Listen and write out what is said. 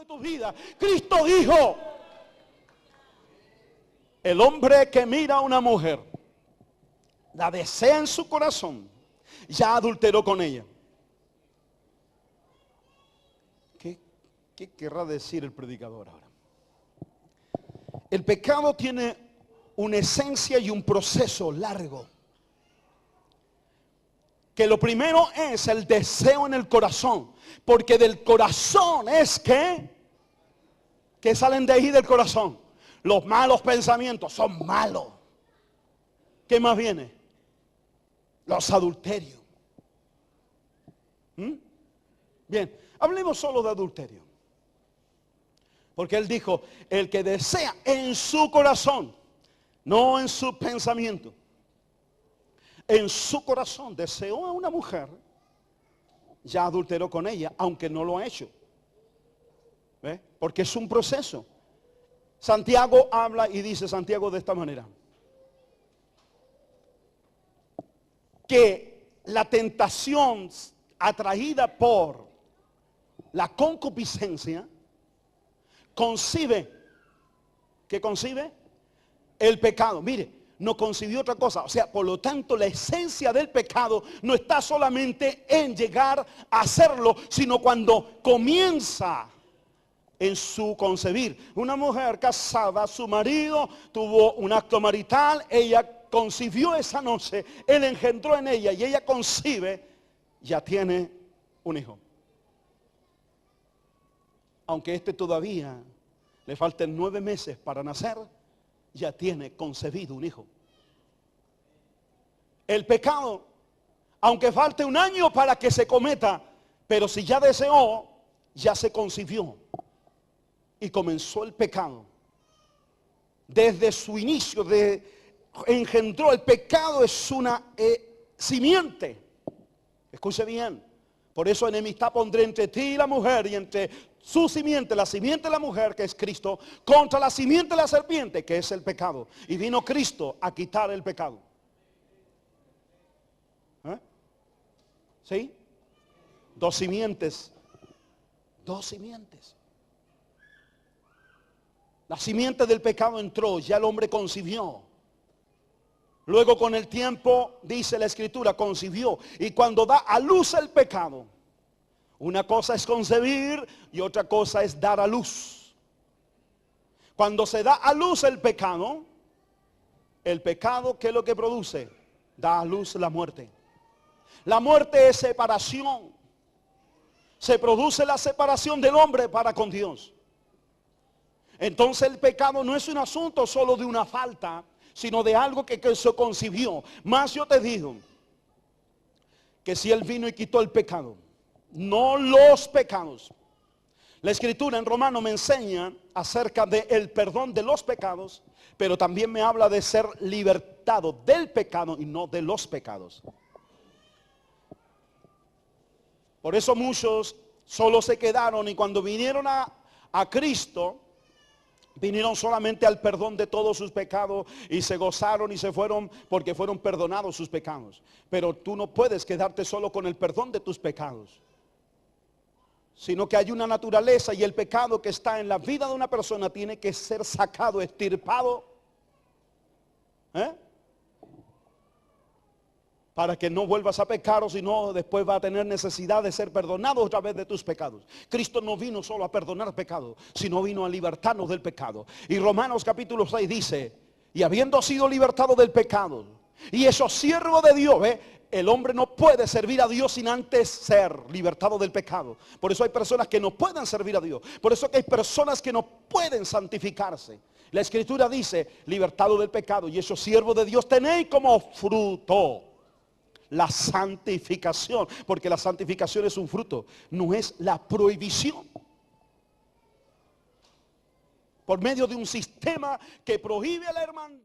de tu vida. Cristo dijo, el hombre que mira a una mujer, la desea en su corazón, ya adulteró con ella. ¿Qué querrá decir el predicador ahora? El pecado tiene una esencia y un proceso largo. Que lo primero es el deseo en el corazón. Porque del corazón es que salen de ahí del corazón. Los malos pensamientos son malos. ¿Qué más viene? Los adulterios. Bien, hablemos solo de adulterio. Porque él dijo, el que desea en su corazón, no en su pensamiento, en su corazón deseó a una mujer, ya adulteró con ella, aunque no lo ha hecho. ¿Ve? Porque es un proceso. Santiago habla y dice Santiago de esta manera, que la tentación atraída por la concupiscencia concibe, ¿qué concibe? El pecado. Mire, no concibió otra cosa. O sea, por lo tanto, la esencia del pecado no está solamente en llegar a hacerlo, sino cuando comienza en su concebir. Una mujer casada, su marido tuvo un acto marital, ella concibió esa noche, él engendró en ella y ella concibe, ya tiene un hijo. Aunque todavía le falten 9 meses para nacer, ya tiene concebido un hijo. El pecado, aunque falte 1 año para que se cometa, pero si ya deseó, ya se concibió. Y comenzó el pecado. Desde su inicio, engendró. El pecado es una simiente. Escuche bien. Por eso enemistad pondré entre ti y la mujer, y entre su simiente, la simiente de la mujer, que es Cristo, contra la simiente de la serpiente, que es el pecado. Y vino Cristo a quitar el pecado. ¿Sí? 2 simientes. 2 simientes. La simiente del pecado entró, ya el hombre concibió. Luego con el tiempo, dice la escritura, concibió. Y cuando da a luz el pecado, una cosa es concebir y otra cosa es dar a luz. Cuando se da a luz el pecado, ¿qué es lo que produce? Da a luz la muerte. La muerte es separación. Se produce la separación del hombre para con Dios. Entonces el pecado no es un asunto solo de una falta, sino de algo que se concibió. Más yo te digo, que si Él vino y quitó el pecado, no los pecados. La escritura en Romanos me enseña acerca del perdón de los pecados, pero también me habla de ser libertado del pecado y no de los pecados. Por eso muchos solo se quedaron, y cuando vinieron a Cristo, vinieron solamente al perdón de todos sus pecados y se gozaron y se fueron porque fueron perdonados sus pecados. Pero tú no puedes quedarte solo con el perdón de tus pecados, sino que hay una naturaleza, y el pecado que está en la vida de una persona tiene que ser sacado, extirpado, para que no vuelvas a pecar, o si no después va a tener necesidad de ser perdonado otra vez de tus pecados. Cristo no vino solo a perdonar pecados, sino vino a libertarnos del pecado. Y Romanos capítulo 6 dice, y habiendo sido libertado del pecado y hecho siervo de Dios, el hombre no puede servir a Dios sin antes ser libertado del pecado. Por eso hay personas que no pueden servir a Dios. Por eso que hay personas que no pueden santificarse. La escritura dice, libertado del pecado y hecho siervo de Dios, tenéis como fruto la santificación, porque la santificación es un fruto, no es la prohibición. Por medio de un sistema que prohíbe a la hermandad.